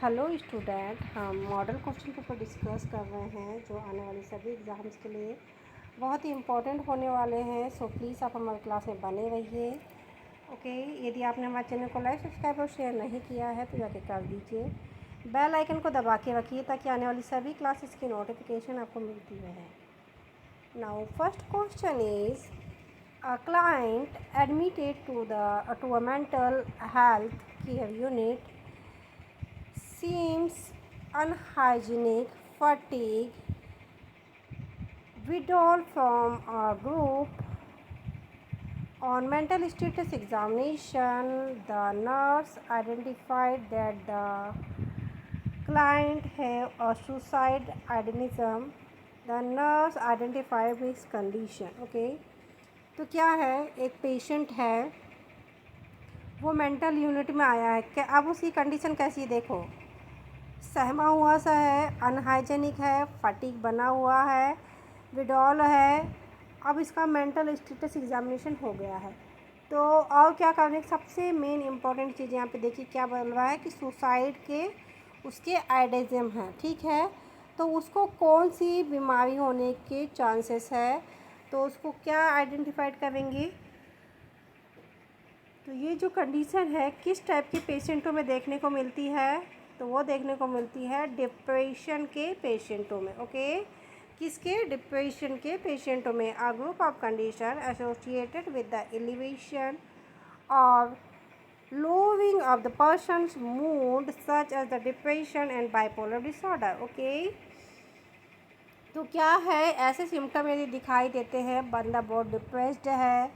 Hello student, हम model question paper discuss कर रहे हैं जो आने वाले सभी एग्ज़ाम्स के लिए बहुत ही इम्पोर्टेंट होने वाले हैं। सो प्लीज़ आप हमारे क्लास में बने रहिए। ओके, यदि आपने हमारे चैनल को लाइक, सब्सक्राइब और शेयर नहीं किया है तो जाके कर दीजिए। बेल आइकन को दबा के रखिए ताकि आने वाली सभी क्लासेस की नोटिफिकेशन आपको मिलती रहे। Now first question is a client admitted to a mental health care unit seems unhygienic, fatigue, withdrawal from a group. On mental status examination, the nurse identified that the client have a suicide idealism. The nurse identified his condition. Okay, तो क्या है, एक patient है, वो mental unit में आया है। क्या अब उसकी कंडीशन कैसी देखो, सहमा हुआ सा है, अनहाइजेनिक है, फटीक बना हुआ है, विडॉल है। अब इसका मेंटल स्टेटस एग्जामिनेशन हो गया है। तो और क्या करने, सबसे मेन इम्पॉर्टेंट चीज़ यहाँ पे देखिए क्या बोल रहा है कि सुसाइड के उसके आइडिज्म है। ठीक है, तो उसको कौन सी बीमारी होने के चांसेस है, तो उसको क्या आइडेंटिफाइड करेंगे। तो ये जो कंडीशन है किस टाइप के पेशेंटों में देखने को मिलती है, तो वो देखने को मिलती है डिप्रेशन के पेशेंटों में। ओके, किसके, डिप्रेशन के पेशेंटों में। A group of condition associated with the elevation और lowering of the person's mood such as the depression and bipolar disorder. Okay, तो क्या है, ऐसे सिम्टम यदि दिखाई देते हैं, बंदा बहुत डिप्रेस्ड है,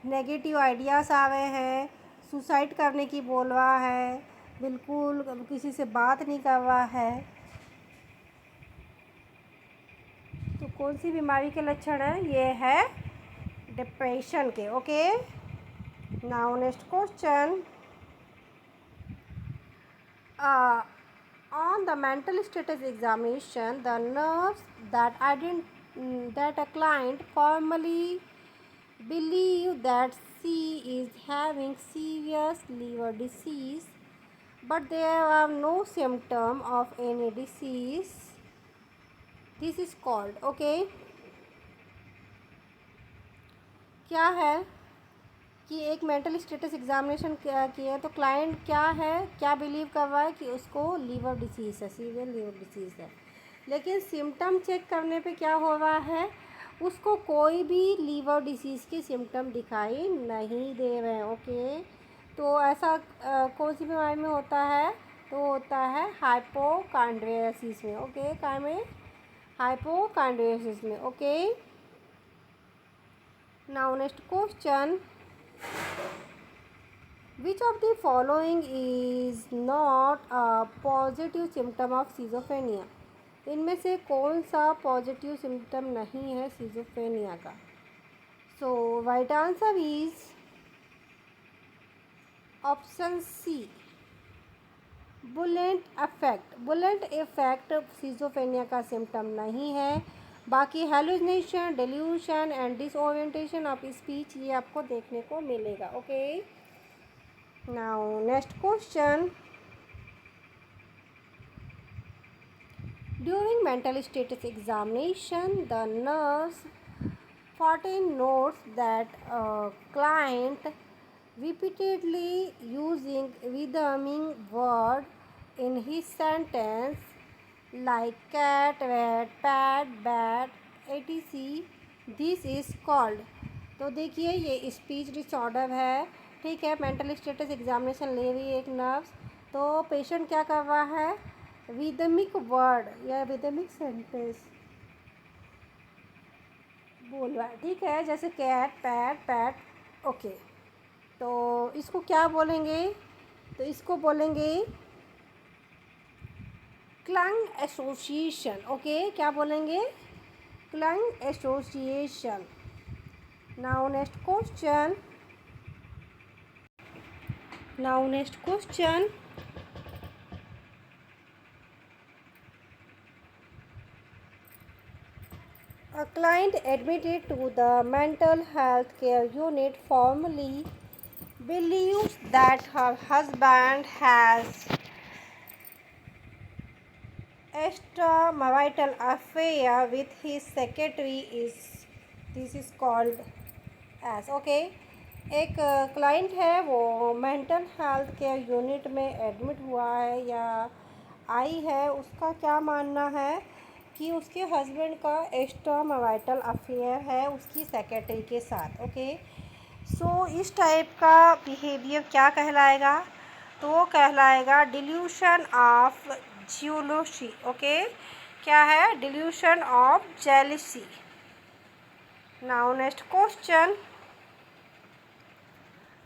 नेगेटिव आइडियाज़ आ रहे हैं, सुसाइड करने की बोल रहा है, बिल्कुल किसी से बात नहीं कर रहा है, तो कौन सी बीमारी के लक्षण है, ये है डिप्रेशन के। Okay, now next question, on the mental status examination, the nurse that a client formally believe that she is having serious liver disease, but there are no symptom of any disease. This is called, okay, क्या है कि एक mental status examination किया है, तो client क्या है, क्या बिलीव कर रहा है कि उसको लीवर डिसीज़ है, सीवियर लीवर डिसीज़ है, लेकिन सिम्टम चेक करने पे क्या हो रहा है, उसको कोई भी लीवर डिसीज़ के सिम्टम दिखाई नहीं दे रहे हैं। ओके, तो ऐसा कौन सी बीमारी में होता है, तो होता है हाइपोकांड्रियासिस में। ओके, क्या में, हाइपोकांड्रियासिस में। Okay, now next question, which of the following is not a positive symptom of schizophrenia? इनमें से कौन सा पॉजिटिव सिम्टम नहीं है सिजोफ्रेनिया का। So right answer is option C, blunt affect. Blunt affect schizophrenia का सिम्टम नहीं है। बाकी hallucination, delusion and disorientation of speech ये आपको देखने को मिलेगा। Okay, now next question, during mental status examination the nurse 14 notes that a client repeatedly using rhyming word in his sentence like cat, rat, pat, bat, etc. this is called, तो देखिए ये speech disorder है। ठीक है, mental status examination ले रही है एक नर्स, तो पेशेंट क्या कर रहा है, रिदमिक वर्ड या रिदमिक सेंटेंस बोल रहा है। ठीक है, जैसे कैट, पैट, पैट। ओके, तो इसको क्या बोलेंगे, तो इसको बोलेंगे क्लंग एसोसिएशन। ओके, क्या बोलेंगे, clang association. Now next question, a client admitted to the mental health care unit formally believes that her husband has extramarital affair with his secretary is called as okay। एक client है वो mental health care unit में admit हुआ है या आई है, उसका क्या मानना है कि उसके हस्बैंड का एक्स्ट्रामैरिटल अफेयर है उसकी सेक्रेटरी के साथ। ओके, सो इस टाइप का बिहेवियर क्या कहलाएगा? तो वो कहलाएगा डिल्यूशन ऑफ जेलसी। ओके, क्या है? Delusion of jealousy. Now next question,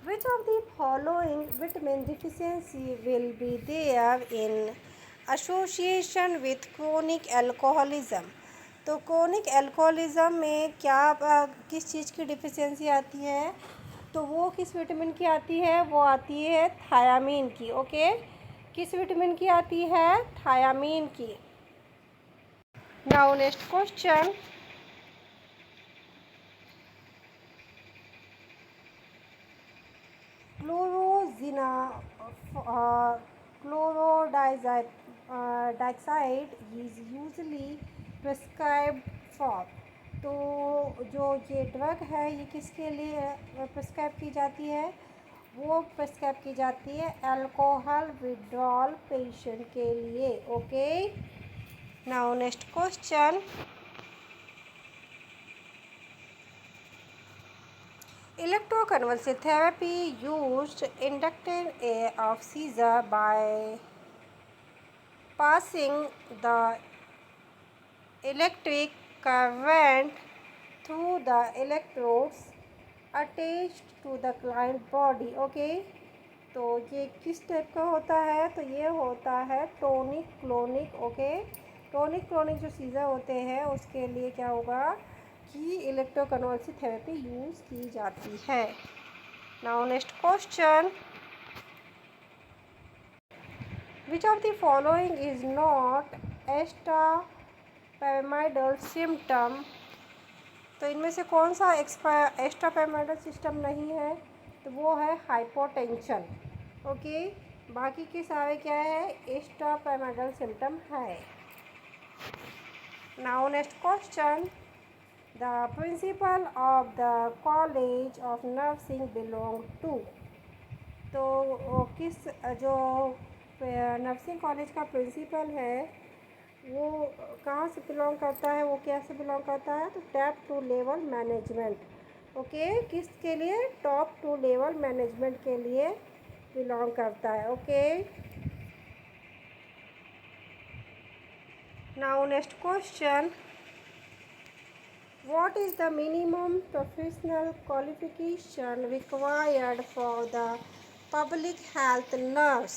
which of the following vitamin deficiency will be there in association with chronic alcoholism? तो क्रोनिक एल्कोहलिज्म में क्या किस चीज़ की डिफिशियंसी आती है? तो वो किस विटामिन की आती है? वो आती है थायामीन की। ओके, किस विटामिन की आती है? थायामीन की। Now next question, chlorodiazide is usually prescribed for। तो जो ये ड्रग है ये किसके लिए प्रिस्क्राइब की जाती है? वो प्रिस्क्राइब की जाती है अल्कोहल विड्रॉल पेशेंट के लिए। Okay, now next question, electroconvulsive therapy used inductive of seizure by passing the electric current through the electrodes attached to the client body। Okay, तो ये किस टाइप का होता है? तो ये होता है tonic clonic. Okay, tonic clonic जो सीज़र होते हैं उसके लिए क्या होगा कि इलेक्ट्रोकन्वल्सिव थेरेपी यूज़ की जाती है। Now next question, which of the following is not extrapyramidal symptom? तो इनमें से कौन सा एक्स्ट्रापिरामिडल सिस्टम नहीं है? तो वो है हाइपोटेंशन। ओके, बाकी के सारे क्या है? एक्स्ट्रापिरामिडल सिम्टम है। Now next question, the principal of the college of nursing belong to. तो किस जो नर्सिंग कॉलेज का प्रिंसिपल है वो कहाँ से बिलोंग करता है? वो क्या से बिलोंग करता है? तो टॉप 2 लेवल मैनेजमेंट। ओके, किसके लिए? टॉप 2 लेवल मैनेजमेंट के लिए बिलोंग करता है। Okay, now next question, what is the minimum professional qualification required for the public health nurse?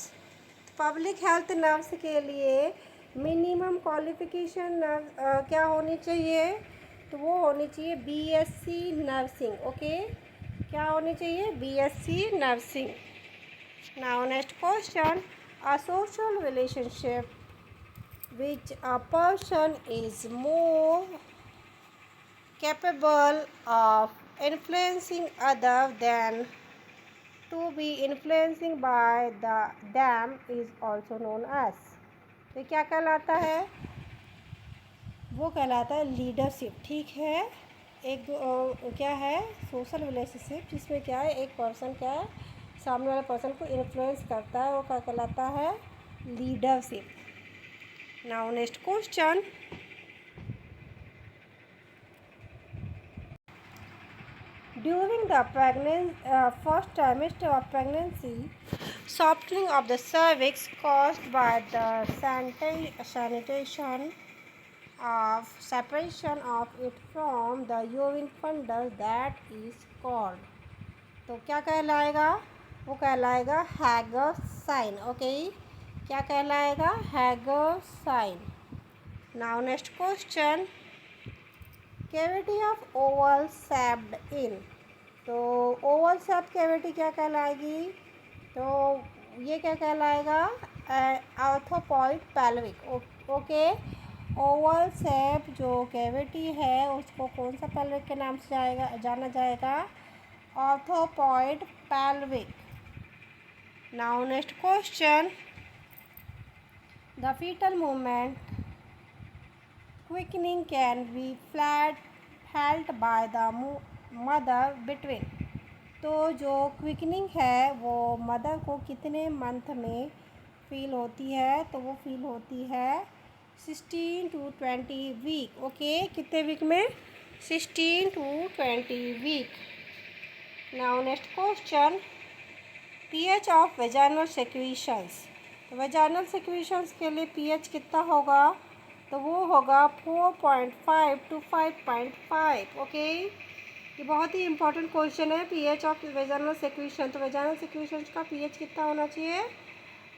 Public health nurse के लिए मिनिमम क्वालिफिकेशन क्या होनी चाहिए? तो वो होनी चाहिए बीएससी नर्सिंग। ओके, क्या होनी चाहिए? BSc nursing. Now next question, a social relationship which a person is more capable of influencing other than to be influencing by them is also known as। तो क्या कहलाता है? वो कहलाता है लीडरशिप। ठीक है, एक क्या है? सोशल रिलेशनशिप जिसमें क्या है एक पर्सन क्या है सामने वाले पर्सन को इन्फ्लुएंस करता है, वो क्या कहलाता है? Leadership. Now next question, during the first trimester of pregnancy, softening of the cervix caused by the sanitation of separation of it from the urine fundus that is called। तो क्या कहलाएगा? वो कहलाएगा हैगर साइन। ओके, क्या कहलाएगा? Hegar sign. Now next question, cavity of oval shaped in. तो oval shape cavity क्या कहलाएगी? तो ये क्या कहलाएगा? आर्थ्रोपॉइड पेल्विक। ओके, ओवल शेप जो कैविटी है उसको कौन सा पेल्विक के नाम से जाना जाएगा? Anthropoid pelvic. Now next question, the fetal movement quickening can be felt by the mother between. तो जो क्विकनिंग है वो मदर को कितने मंथ में फील होती है, तो वो फील होती है 16 to 20 वीक। ओके, कितने वीक में? 16 to 20 week. Now next question, pH of vaginal secretions. Vaginal secretions के लिए पीएच कितना होगा? तो वो होगा 4.5 to 5.5। ओके, ये बहुत ही इंपॉर्टेंट क्वेश्चन है, पीएच ऑफ वेजाइनल सिक्रीशन। तो वेजाइनल सिक्रीशन का पीएच कितना होना चाहिए?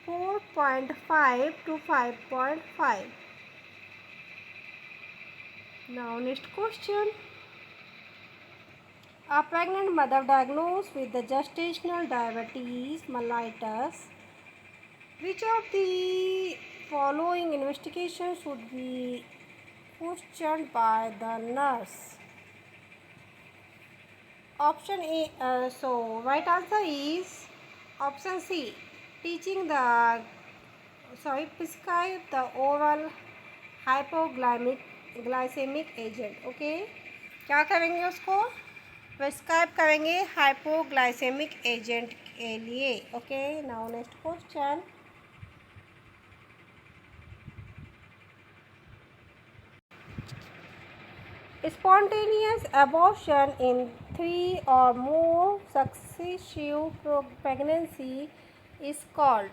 4.5 to 5.5। Now next question, a pregnant mother diagnosed with the gestational diabetes mellitus, which of the following investigation should be questioned by the nurse? Option A, so right answer is option C, prescribe the oral hypoglycemic agent। Okay, क्या करेंगे उसको? Prescribe करेंगे hypoglycaemic agent के लिए। Okay, now next question, spontaneous abortion in 3 or more successive pregnancy is called.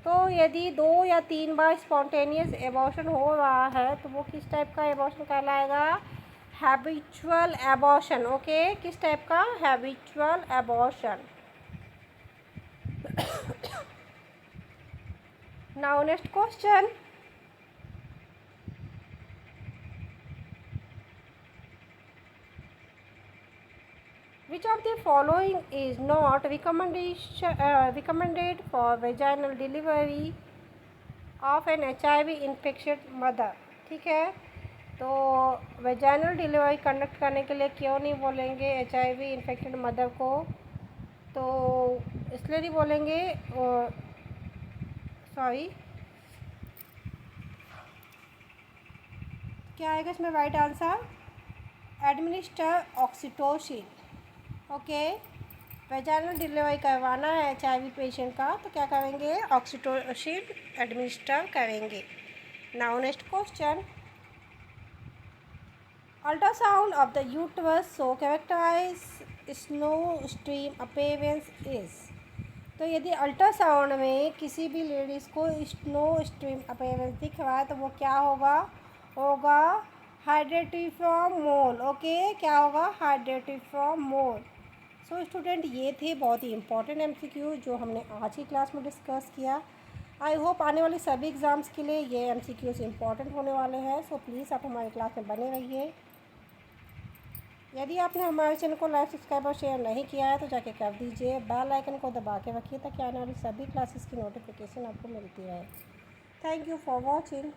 तो यदि 2 या 3 बार spontaneous abortion हो रहा है तो वो किस टाइप का एबॉर्शन कहलाएगा? Habitual abortion. ओके, किस टाइप का? Habitual abortion. Now next question, which of the following is not recommended for vaginal delivery of an HIV infected mother? ठीक है, तो वेजाइनल डिलीवरी कंडक्ट करने के लिए क्यों नहीं बोलेंगे HIV इन्फेक्टेड मदर को? तो इसलिए नहीं बोलेंगे, सॉरी, क्या आएगा इसमें right answer? Administer oxytocin. Okay, vaginal delivery करवाना है HIV पेशेंट का तो क्या करेंगे? ऑक्सीटोसिन एडमिनिस्टर करेंगे। Now next question, ultrasound of the uterus so characterize snow stream appearance is. तो यदि अल्ट्रासाउंड में किसी भी लेडीज़ को स्नो स्ट्रीम अपीयरेंस दिख रहा है तो वो क्या होगा? होगा हाइड्रेटिफॉर्म मोल। ओके, क्या होगा? हाइड्रेटिफॉर्म मोल। सो स्टूडेंट, ये थे बहुत ही इंपॉर्टेंट MCQ जो हमने आज की क्लास में डिस्कस किया। आई होप आने वाले सभी एग्ज़ाम्स के लिए ये MCQs इंपॉर्टेंट होने वाले हैं। सो प्लीज़ आप हमारी क्लास में बने रहिए। यदि आपने हमारे चैनल को लाइक, सब्सक्राइब और शेयर नहीं किया है तो जाके कर दीजिए। बेल आइकन को दबा के रखिए ताकि आने वाली सभी क्लासेस की नोटिफिकेशन आपको मिलती रहे। Thank you for watching.